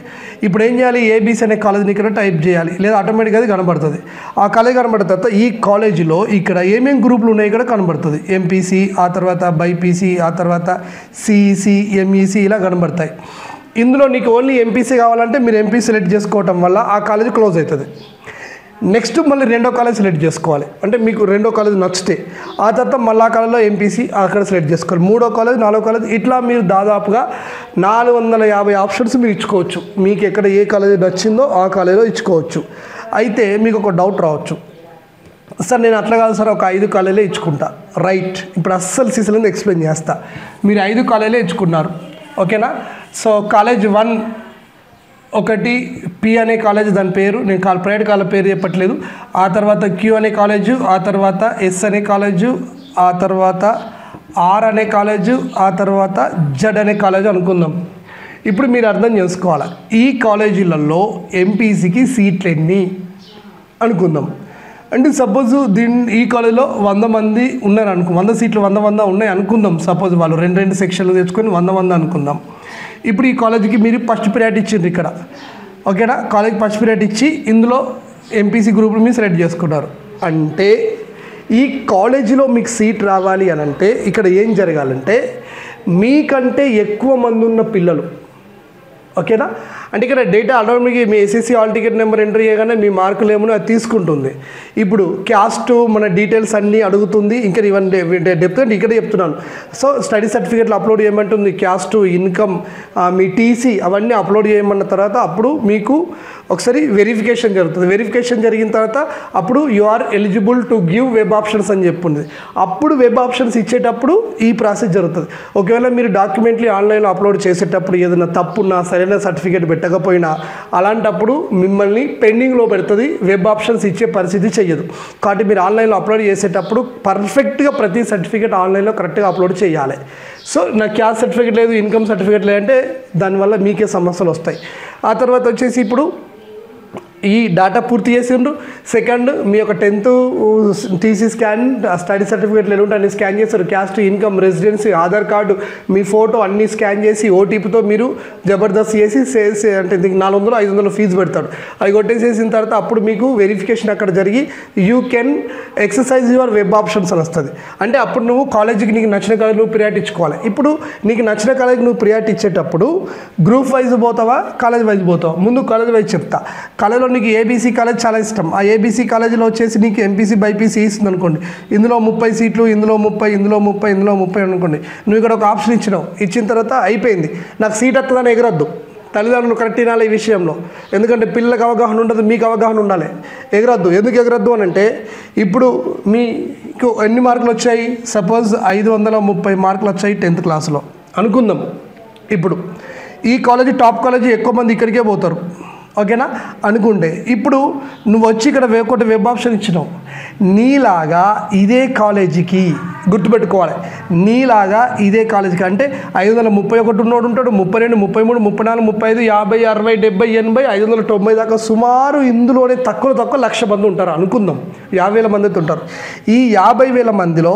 ఇప్పుడు ఏం చేయాలి, ఏబీసీ అనే కాలేజీని ఇక్కడ టైప్ చేయాలి, లేదా ఆటోమేటిక్గా అది కనబడుతుంది. ఆ కాలేజ్ కనబడిన తర్వాత ఈ కాలేజీలో ఇక్కడ ఏమేమి గ్రూపులు ఉన్నాయి ఇక్కడ కనబడుతుంది. ఎంపీసీ, ఆ తర్వాత బైపీసీ, ఆ తర్వాత సిఈసి, ఎంఈసి ఇలా కనబడతాయి. ఇందులో నీకు ఓన్లీ ఎంపీసీ కావాలంటే మీరు ఎంపీ సెలెక్ట్ చేసుకోవటం వల్ల ఆ కాలేజ్ క్లోజ్ అవుతుంది. నెక్స్ట్ మళ్ళీ 2వ కాలేజ్ సెలెక్ట్ చేసుకోవాలి. అంటే మీకు 2వ కాలేజ్ నచ్చితే ఆ తర్వాత మళ్ళీ ఆ కాలేజ్లో ఎంపీసీ అక్కడ సెలెక్ట్ చేసుకోవాలి. 3వ కాలేజ్, 4వ కాలేజ్ ఇట్లా మీరు దాదాపుగా 450 ఆప్షన్స్ మీరు ఇచ్చుకోవచ్చు. మీకు ఎక్కడ ఏ కాలేజ్ నచ్చిందో ఆ కాలేజ్లో ఇచ్చుకోవచ్చు. అయితే మీకు ఒక డౌట్ రావచ్చు, సార్ నేను అట్లా కాదు సార్, ఒక 5 కాలేజీలే ఇచ్చుకుంటా. రైట్, ఇప్పుడు అస్సలు సీసీలను ఎక్స్ప్లెయిన్ చేస్తా. మీరు 5 కాలేజీలే ఇచ్చుకున్నారు, ఓకేనా. సో కాలేజ్ 1 ఒకటి పి అనే కాలేజ్, దాని పేరు నేను ప్రైవేట్ కాలేజ్ పేరు చెప్పట్లేదు. ఆ తర్వాత క్యూ అనే కాలేజు, ఆ తర్వాత ఎస్ అనే కాలేజు, ఆ తర్వాత ఆర్ అనే కాలేజు, ఆ తర్వాత జెడ్ అనే కాలేజు అనుకుందాం. ఇప్పుడు మీరు అర్థం చేసుకోవాలి, ఈ కాలేజీలలో ఎంపీసీకి సీట్లు ఎన్ని అనుకుందాం. అంటే సపోజ్ ఈ కాలేజీలో 100 మంది ఉన్నారు అనుకో, 100 సీట్లు 100 ఉన్నాయి అనుకుందాం. సపోజ్ వాళ్ళు 2 సెక్షన్లు తెచ్చుకొని 100 అనుకుందాం. ఇప్పుడు ఈ కాలేజీకి మీరు ఫస్ట్ పీరియడ్ ఇచ్చిండ్రు ఇక్కడ, ఓకేనా. కాలేజ్ ఫస్ట్ పీరియడ్ ఇచ్చి ఇందులో ఎంపీసీ గ్రూప్ని మీరు సెలెక్ట్ చేసుకున్నారు. అంటే ఈ కాలేజీలో మీకు సీట్ రావాలి అని అంటే ఇక్కడ ఏం జరగాలంటే మీకంటే ఎక్కువ మంది ఉన్న పిల్లలు, ఓకేనా. అంటే ఇక్కడ డేటా ఆటోమేటిక్గా మీ SSC hall ticket number enter చేయగానే మీ మార్కులు ఏమో అది తీసుకుంటుంది. ఇప్పుడు క్యాస్ట్ మన డీటెయిల్స్ అన్నీ అడుగుతుంది. ఇంకా ఇవన్నీ డెప్త్ అంటే ఇక్కడ చెప్తున్నాను. సో స్టడీ సర్టిఫికేట్లు అప్లోడ్ చేయమంటుంది, క్యాస్ట్, ఇన్కమ్, మీ టీసీ అవన్నీ అప్లోడ్ చేయమన్న తర్వాత అప్పుడు మీకు ఒకసారి వెరిఫికేషన్ జరుగుతుంది. వెరిఫికేషన్ జరిగిన తర్వాత అప్పుడు you are eligible to give web options అని చెప్పుంది. అప్పుడు వెబ్ ఆప్షన్స్ ఇచ్చేటప్పుడు ఈ ప్రాసెస్ జరుగుతుంది. ఒకవేళ మీరు డాక్యుమెంట్లీ ఆన్లైన్లో అప్లోడ్ చేసేటప్పుడు ఏదైనా తప్పున్నా, సరైన సర్టిఫికేట్ పెట్టకపోయినా అలాంటప్పుడు మిమ్మల్ని పెండింగ్లో పెడుతుంది, వెబ్ ఆప్షన్స్ ఇచ్చే పరిస్థితి చెయ్యదు. కాబట్టి మీరు ఆన్లైన్లో అప్లోడ్ చేసేటప్పుడు పర్ఫెక్ట్గా ప్రతి సర్టిఫికేట్ ఆన్లైన్లో కరెక్ట్గా అప్లోడ్ చేయాలి. సో నాకు క్యాస్ట్ సర్టిఫికేట్ లేదు, ఇన్కమ్ సర్టిఫికేట్ లేదంటే దానివల్ల మీకే సమస్యలు వస్తాయి. ఆ తర్వాత వచ్చేసి ఇప్పుడు ఈ డేటా పూర్తి చేసిండ్రు. సెకండ్ మీ యొక్క 10th టీసీ స్కాన్, స్టడీ సర్టిఫికేట్లు ఎలా ఉంటే అన్ని స్కాన్ చేస్తారు. Caste, income, residency, Aadhaar card, మీ ఫోటో అన్నీ స్కాన్ చేసి ఓటీపీతో మీరు జబర్దస్త్ చేసి అంటే దీనికి 400-500 ఫీజు పెడతాడు. అవి కొట్టేసేసిన తర్వాత అప్పుడు మీకు వెరిఫికేషన్ అక్కడ జరిగి you can exercise your web options అని వస్తుంది. అంటే అప్పుడు నువ్వు కాలేజీకి నీకు నచ్చిన కాలేజ్ నువ్వు ప్రియారిటీ ఇచ్చుకోవాలి. ఇప్పుడు నీకు నచ్చిన కాలేజీకి నువ్వు ప్రియారిటీ ఇచ్చేటప్పుడు గ్రూప్ వైజ్ పోతావా, కాలేజ్ వైజ్ పోతావా? ముందు కాలేజ్ వైజ్ చెప్తా. కాలేజ్లో నీకు ఏబీసీ కాలేజ్ చాలా ఇష్టం. ఆ ఏబీసీ కాలేజీలో వచ్చేసి నీకు ఎంపీసీ బైపీసీ ఇస్తుంది అనుకోండి. ఇందులో 30 సీట్లు, ఇందులో 30, ఇందులో 30, ఇందులో 30 అనుకోండి. నువ్వు ఇక్కడ ఒక ఆప్షన్ ఇచ్చినావు. ఇచ్చిన తర్వాత అయిపోయింది, నాకు సీట్ వస్తుందని ఎగరొద్దు. తల్లిదండ్రులు కరెక్ట్ వినాలి ఈ విషయంలో. ఎందుకంటే పిల్లలకు అవగాహన ఉండదు, మీకు అవగాహన ఉండాలి. ఎగరద్దు. ఎందుకు ఎగరద్దు అని అంటే ఇప్పుడు మీకు ఎన్ని మార్కులు వచ్చాయి? సపోజ్ 530 మార్కులు వచ్చాయి 10th క్లాస్లో అనుకుందాం. ఇప్పుడు ఈ కాలేజీ టాప్ కాలేజీ, ఎక్కువ మంది ఇక్కడికే పోతారు, ఓకేనా అనుకుంటే ఇప్పుడు నువ్వు వచ్చి ఇక్కడ ఒకటి వెబ్ ఆప్షన్ ఇచ్చినావు. నీలాగా ఇదే కాలేజీకి గుర్తుపెట్టుకోవాలి, నీలాగా ఇదే కాలేజీకి అంటే 531 ఉన్నోడు ఉంటాడు, 32, 33, 34, 35, 50, 60, 70, 80, 590 దాకా సుమారు ఇందులోనే తక్కువ 1,00,000 మంది ఉంటారు అనుకుందాం. 50,000 మంది అయితే ఉంటారు. ఈ 50,000 మందిలో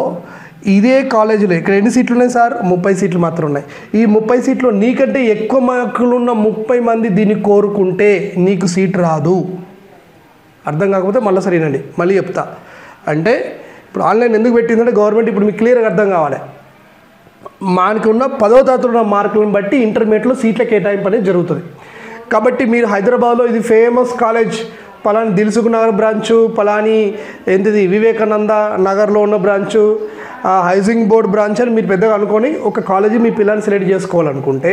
ఇదే కాలేజీలో ఇక్కడ ఎన్ని సీట్లు ఉన్నాయి సార్? 30 సీట్లు మాత్రం ఉన్నాయి. ఈ 30 సీట్లో నీకంటే ఎక్కువ మార్కులు ఉన్న 30 మంది దీన్ని కోరుకుంటే నీకు సీట్ రాదు. అర్థం కాకపోతే మళ్ళీ సరేనండి, మళ్ళీ చెప్తా. అంటే ఇప్పుడు ఆన్లైన్ ఎందుకు పెట్టిందంటే గవర్నమెంట్ ఇప్పుడు మీకు క్లియర్గా అర్థం కావాలి. మనకు ఉన్న 10వ తరగతిలో ఉన్న మార్కులను బట్టి ఇంటర్మీడియట్లో సీట్ల కేటాయింపు అనేది జరుగుతుంది. కాబట్టి మీరు హైదరాబాద్లో ఇది ఫేమస్ కాలేజ్, పలాని దిల్సుఖ్ నగర్ బ్రాంచు, పలాని ఏంటిది వివేకానంద నగర్లో ఉన్న బ్రాంచు, హౌసింగ్ బోర్డ్ బ్రాంచ్ అని మీరు పెద్దగా అనుకొని ఒక కాలేజీ మీ పిల్లాన్ని సెలెక్ట్ చేసుకోవాలనుకుంటే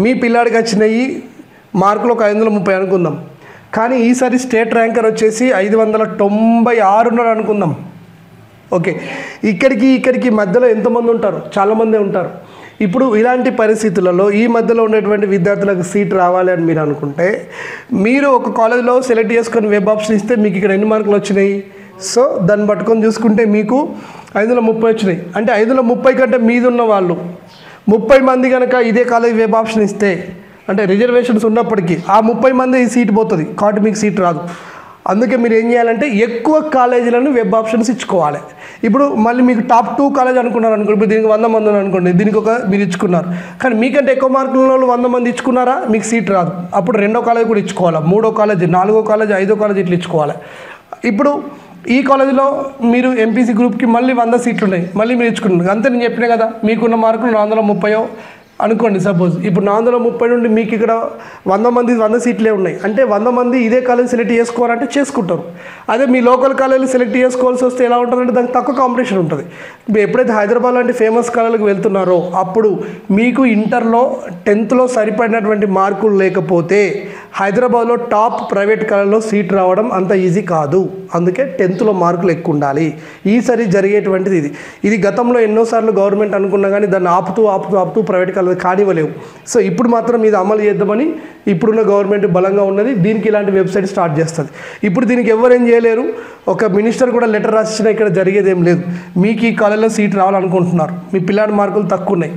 మీ పిల్లాడికి వచ్చినాయి మార్కులు ఒక 530 అనుకుందాం. కానీ ఈసారి స్టేట్ ర్యాంకర్ వచ్చేసి 596 ఉన్నారు అనుకుందాం. ఓకే, ఇక్కడికి మధ్యలో ఎంతమంది ఉంటారు? చాలామంది ఉంటారు. ఇప్పుడు ఇలాంటి పరిస్థితులలో ఈ మధ్యలో ఉన్నటువంటి విద్యార్థులకు సీట్ రావాలి అని మీరు అనుకుంటే మీరు ఒక కాలేజ్లో సెలెక్ట్ చేసుకొని వెబ్ ఆప్షన్ ఇస్తే మీకు ఇక్కడ ఎన్ని మార్కులు వచ్చినాయి? సో దాన్ని పట్టుకొని చూసుకుంటే మీకు 530 వచ్చినాయి. అంటే 530 కంటే మీద ఉన్న వాళ్ళు 30 మంది కనుక ఇదే కాలేజ్ వెబ్ ఆప్షన్ ఇస్తే, అంటే రిజర్వేషన్స్ ఉన్నప్పటికీ ఆ 30 మంది ఈ సీట్ పోతుంది, కాబట్టి మీకు సీట్ రాదు. అందుకే మీరు ఏం చేయాలంటే ఎక్కువ కాలేజీలను వెబ్ ఆప్షన్స్ ఇచ్చుకోవాలి. ఇప్పుడు మళ్ళీ మీకు టాప్ 2 కాలేజ్ అనుకున్నారు అనుకోండి, ఇప్పుడు దీనికి 100 మంది అనుకోండి, దీనికి ఒక మీరు ఇచ్చుకున్నారు. కానీ మీకంటే ఎక్కువ మార్కుల వాళ్ళు 100 మంది ఇచ్చుకున్నారా, మీకు సీట్ రాదు. అప్పుడు 2వ కాలేజ్ కూడా ఇచ్చుకోవాలి, 3వ కాలేజ్, 4వ కాలేజ్, 5వ కాలేజ్ ఇట్లా ఇచ్చుకోవాలి. ఇప్పుడు ఈ కాలేజీలో మీరు ఎంపీసీ గ్రూప్కి మళ్ళీ 100 సీట్లు ఉన్నాయి, మళ్ళీ మీరు ఇచ్చుకున్నారు. అంతే నేను చెప్పినా కదా, మీకున్న మార్కులు 430 అనుకోండి సపోజ్. ఇప్పుడు 430 నుండి మీకు ఇక్కడ 100 సీట్లే ఉన్నాయి. అంటే 100 మంది ఇదే కాలేజ్ సెలెక్ట్ చేసుకోవాలంటే చేసుకుంటారు. అదే మీ లోకల్ కాలేజీలు సెలెక్ట్ చేసుకోవాల్సి వస్తే ఎలా ఉంటుందంటే దానికి తక్కువ కాంపిటీషన్ ఉంటుంది. మీరు ఎప్పుడైతే హైదరాబాద్ లాంటి ఫేమస్ కాలేజీలకు వెళ్తున్నారో అప్పుడు మీకు ఇంటర్లో 10th సరిపడినటువంటి మార్కులు లేకపోతే హైదరాబాద్లో టాప్ ప్రైవేట్ కాలేజీలో సీట్ రావడం అంత ఈజీ కాదు. అందుకే 10th మార్కులు ఎక్కువ ఉండాలి. ఈసారి జరిగేటువంటిది ఇది గతంలో ఎన్నోసార్లు గవర్నమెంట్ అనుకున్నా కానీ దాన్ని ఆపుతూ ప్రైవేట్ కాలేజ్ కానివ్వలేవు. సో ఇప్పుడు మాత్రం ఇది అమలు చేద్దామని ఇప్పుడున్న గవర్నమెంట్ బలంగా ఉన్నది. దీనికి ఇలాంటి వెబ్సైట్ స్టార్ట్ చేస్తుంది. ఇప్పుడు దీనికి ఎవరేం చేయలేరు. ఒక మినిస్టర్ కూడా లెటర్ రాసినా ఇక్కడ జరిగేదేం లేదు. మీకు ఈ కాలేజీలో సీట్ రావాలనుకుంటున్నారు, మీ పిల్లాడి మార్కులు తక్కువ ఉన్నాయి,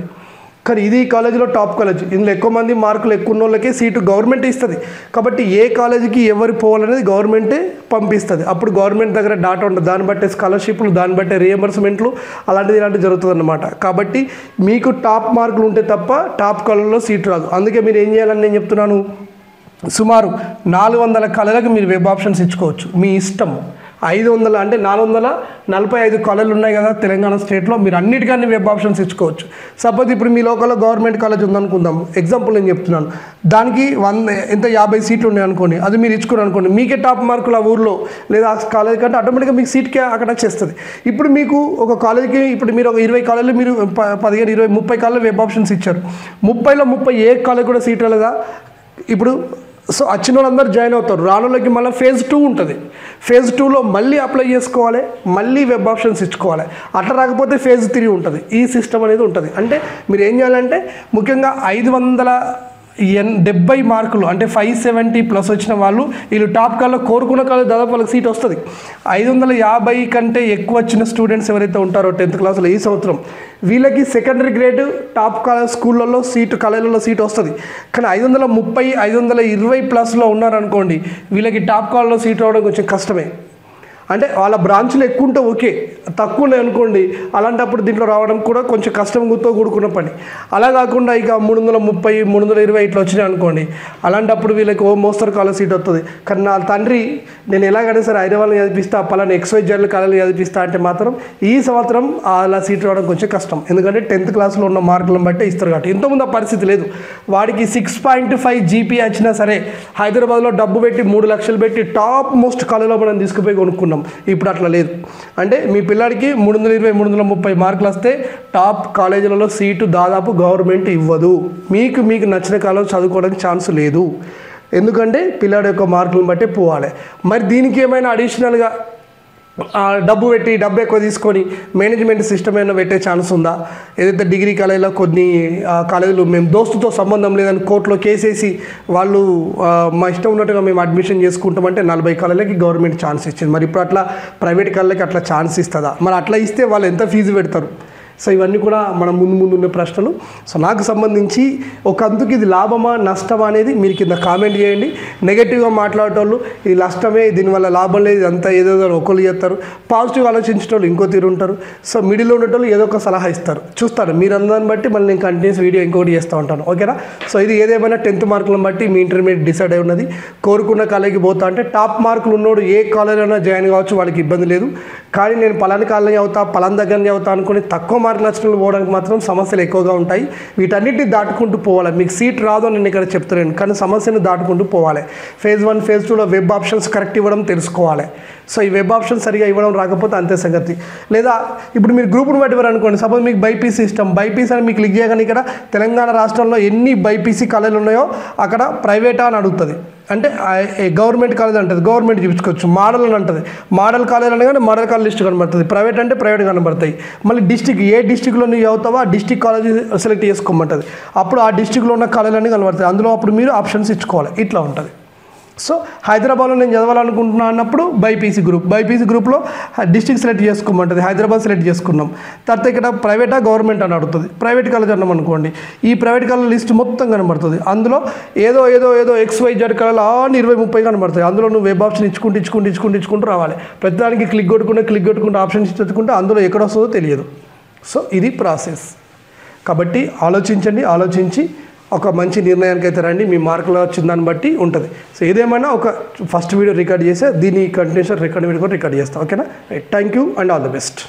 కానీ ఇది ఈ కాలేజీలో టాప్ కాలేజ్, ఇందులో ఎక్కువ మంది మార్కులు ఎక్కువ ఉన్న వాళ్ళకే సీటు గవర్నమెంట్ ఇస్తుంది. కాబట్టి ఏ కాలేజీకి ఎవరు పోవాలనేది గవర్నమెంటే పంపిస్తుంది. అప్పుడు గవర్నమెంట్ దగ్గర డాటా ఉంటుంది, దాన్ని బట్టే స్కాలర్షిప్లు, దాన్ని బట్టే రియంబర్స్మెంట్లు ఇలాంటిది జరుగుతుంది అన్నమాట. కాబట్టి మీకు టాప్ మార్కులు ఉంటే తప్ప టాప్ కాలేజీలో సీటు రాదు. అందుకే మీరు ఏం చేయాలని నేను చెప్తున్నాను, సుమారు 400 కాలేజీలకు మీరు వెబ్ ఆప్షన్స్ ఇచ్చుకోవచ్చు, మీ ఇష్టం. 500 అంటే 445 కాలేజీలు ఉన్నాయి కదా తెలంగాణ స్టేట్లో, మీరు అన్నిటికన్నీ వెబ్ ఆప్షన్స్ ఇచ్చుకోవచ్చు. సపోజ్ ఇప్పుడు మీ లోకల్లో గవర్నమెంట్ కాలేజ్ ఉందనుకుందాం, ఎగ్జాంపుల్ నేను చెప్తున్నాను, దానికి 50 సీట్లు ఉన్నాయి అనుకోండి, అది మీరు ఇచ్చుకున్నారు అనుకోండి, మీకే టాప్ మార్కులు ఆ ఊర్లో లేదా ఆ కాలేజ్ కంటే ఆటోమేటిక్గా మీకు సీట్కే అక్కడ వచ్చేస్తుంది. ఇప్పుడు మీకు ఒక కాలేజీకి ఇప్పుడు మీరు ఒక 20 కాలేజీలు మీరు 15, 20, 30 కాలేజీలు వెబ్ ఆప్షన్స్ ఇచ్చారు. 30లో 30 ఏ కాలేజ్ కూడా సీట్ రాలేదా? ఇప్పుడు సో వచ్చిన వాళ్ళందరూ జాయిన్ అవుతారు. రానులకి మళ్ళీ phase 2 ఉంటుంది. phase 2లో మళ్ళీ అప్లై చేసుకోవాలి, మళ్ళీ వెబ్ ఆప్షన్స్ ఇచ్చుకోవాలి. అట్లా రాకపోతే phase 3 ఉంటుంది. ఈ సిస్టమ్ అనేది ఉంటుంది. అంటే మీరు ఏం చేయాలంటే ముఖ్యంగా 570 మార్కులు అంటే 570+ వచ్చిన వాళ్ళు వీళ్ళు టాప్ కాల్లో కోరుకున్న కాలేజ్ దాదాపు వాళ్ళకి సీట్ వస్తుంది. 550 కంటే ఎక్కువ వచ్చిన స్టూడెంట్స్ ఎవరైతే ఉంటారో 10th క్లాస్లో ఈ సంవత్సరం, వీళ్ళకి సెకండరీ గ్రేడ్ టాప్ కాలేజ్ స్కూళ్ళల్లో కాలేజీలలో సీట్ వస్తుంది. కానీ 530, 520+ ఉన్నారనుకోండి, వీళ్ళకి టాప్ కాలేజ్లో సీట్ రావడం కొంచెం కష్టమే. అంటే వాళ్ళ బ్రాంచ్లు ఎక్కువ ఉంటే ఓకే, తక్కువ ఉన్నాయి అనుకోండి, అలాంటప్పుడు దీంట్లో రావడం కూడా కొంచెం కష్టంతో కూడుకున్న పని. అలా కాకుండా ఇక 330, 320 ఇట్లా వచ్చినాయి అనుకోండి, అలాంటప్పుడు వీళ్ళకి మోస్తరు కాలేజ్ సీట్ వస్తుంది. కానీ నా తండ్రి నేను ఎలాగైనా సరే హైదరాబాద్లో చదివిస్తా, పలానా XYZ కాలేజీలో చదివిస్తా అంటే మాత్రం ఈ సంవత్సరం అలా సీట్ రావడం కొంచెం కష్టం. ఎందుకంటే 10th క్లాస్లో ఉన్న మార్కులను బట్టే ఇస్తారు కాబట్టి. ఇంతకుముందు ఆ పరిస్థితి లేదు. వాడికి 6.5 GPA వచ్చినా సరే హైదరాబాద్లో డబ్బు పెట్టి 3 లక్షలు పెట్టి టాప్ మోస్ట్ కాలేజీలో మనం తీసుకుపోయి కొనుక్కున్నాం. చేసుకున్నాం. ఇప్పుడు అట్లా లేదు. అంటే మీ పిల్లాడికి 320, 330 మార్కులు వస్తే టాప్ కాలేజీలలో సీటు దాదాపు గవర్నమెంట్ ఇవ్వదు. మీకు నచ్చిన కాలేజ్ చదువుకోవడానికి ఛాన్స్ లేదు. ఎందుకంటే పిల్లాడి యొక్క మార్కులను బట్టే పోవాలి. మరి దీనికి ఏమైనా అడిషనల్గా డబ్బు ఎక్కువ తీసుకొని మేనేజ్మెంట్ సిస్టమ్ ఏమైనా పెట్టే ఛాన్స్ ఉందా? ఏదైతే డిగ్రీ కాలేజీలో కొన్ని కాలేజీలు మేము దోస్తుతో సంబంధం లేదని కోర్టులో కేసేసి వాళ్ళు మా ఇష్టం ఉన్నట్టుగా మేము అడ్మిషన్ చేసుకుంటామంటే 40 కాలేజీలకి గవర్నమెంట్ ఛాన్స్ ఇచ్చింది. మరి ఇప్పుడు అట్లా ప్రైవేట్ కాలేజీలకి అట్లా ఛాన్స్ ఇస్తుందా? మరి అట్లా ఇస్తే వాళ్ళు ఎంత ఫీజు పెడతారు? సో ఇవన్నీ కూడా మన ముందు ఉన్న ప్రశ్నలు. సో నాకు సంబంధించి ఒక అందుకు ఇది లాభమా నష్టమా అనేది మీరు కింద కామెంట్ చేయండి. నెగటివ్గా మాట్లాడేటోళ్ళు ఇది నష్టమే, దీనివల్ల లాభం లేదు, ఇదంతా ఏదో ఒకళ్ళు చేస్తారు. పాజిటివ్ ఆలోచించేటోళ్ళు ఇంకో తీరు ఉంటారు. సో మిడిల్లో ఉండేటోళ్ళు ఏదో ఒక సలహా ఇస్తారు. చూస్తారు మీరు అందరిని బట్టి మళ్ళీ నేను కంటిన్యూస్ వీడియో ఇంకోటి చేస్తూ ఉంటాను. ఓకేనా? సో ఇది ఏదేమైనా 10th మార్కులను బట్టి మీ ఇంటర్మీడియట్ డిసైడ్ అయి ఉన్నది. కోరుకున్న కాలేజీకి పోతా అంటే టాప్ మార్కులు ఉన్నోడు ఏ కాలేజీలో జాయిన్ కావచ్చు, వాడికి ఇబ్బంది లేదు. కానీ నేను పలాని కాలేజీ అవుతా పలాని దగ్గరనే అవుతా అనుకుని తక్కువ మార్కులు వచ్చిన పోవడానికి మాత్రం సమస్యలు ఎక్కువగా ఉంటాయి. వీటన్నిటిని దాటుకుంటూ పోవాలి. మీకు సీట్ రాదు నేను ఇక్కడ చెప్తున్నాను, కానీ సమస్యను దాటుకుంటూ పోవాలి. ఫేజ్ 1 ఫేజ్ 2లో వెబ్ ఆప్షన్స్ కరెక్ట్ ఇవ్వడం తెలుసుకోవాలి. సో ఈ వెబ్ ఆప్షన్ సరిగా ఇవ్వడం రాకపోతే అంతే సంగతి. లేదా ఇప్పుడు మీరు గ్రూప్ను బట్టి అనుకోండి, సపోజ్ మీకు బైపీసీ ఇష్టం, బైపీసీ అని మీకు క్లిక్ చేయగానే ఇక్కడ తెలంగాణ రాష్ట్రంలో ఎన్ని బైపీసీ కాలేజీలు ఉన్నాయో అక్కడ ప్రైవేటా అని అడుగుతుంది. అంటే గవర్నమెంట్ కాలేజ్ అంటుంది, గవర్నమెంట్ చూపించుకోవచ్చు. మోడల్ అని అంటుంది, మోడల్ కాలేజ్ అనగానే మోడల్ కాలేజ్ లిస్ట్ కనబడుతుంది. ప్రైవేట్ అంటే ప్రైవేట్ కనబడతాయి. మళ్ళీ డిస్టిక్ ఏ డిస్టిక్లో నువ్వు చదువుతావో ఆ డిస్టిక్ కాలేజ్ సెలెక్ట్ చేసుకోమంటుంది. అప్పుడు ఆ డిస్టిక్లో ఉన్న కాలేజీలు అన్నీ కనబడతాయి. అందులో అప్పుడు మీరు ఆప్షన్స్ ఇచ్చుకోవాలి. ఇట్లా ఉంటుంది. సో హైదరాబాద్లో నేను చదవాలనుకుంటున్నా అన్నప్పుడు బైపీసీ గ్రూప్లో డిస్ట్రిక్ట్ సెలెక్ట్ చేసుకోమంటుంది. హైదరాబాద్ సెలెక్ట్ చేసుకున్నాం. తర్వాత ఇక్కడ ప్రైవేటా గవర్నమెంట్ అని అడుగుతుంది. ప్రైవేట్ కాలేజ్ అన్నాం అనుకోండి, ఈ ప్రైవేట్ కాలేజ్ లిస్ట్ మొత్తం కనబడుతుంది. అందులో ఏదో XYZ కాలేజ్ 20-30 కనబడుతుంది. అందులో నువ్వు వెబ్ ఆప్షన్ ఇచ్చుకుంటూ రావాలి. ప్రతిదానికి క్లిక్ కొట్టుకుంటూ ఆప్షన్స్ ఇచ్చుకుంటే అందులో ఎక్కడ వస్తుందో తెలియదు. సో ఇది ప్రాసెస్. కాబట్టి ఆలోచించి ఒక మంచి నిర్ణయానికి అయితే రండి. మీ మార్కులు వచ్చిన దాన్ని బట్టి ఉంటుంది. సో ఏదేమైనా ఒక ఫస్ట్ వీడియో రికార్డ్ చేస్తే దీని కంటిన్యూషన్ రికార్డ్ చేస్తాం. ఓకేనా? Thank you and all the best.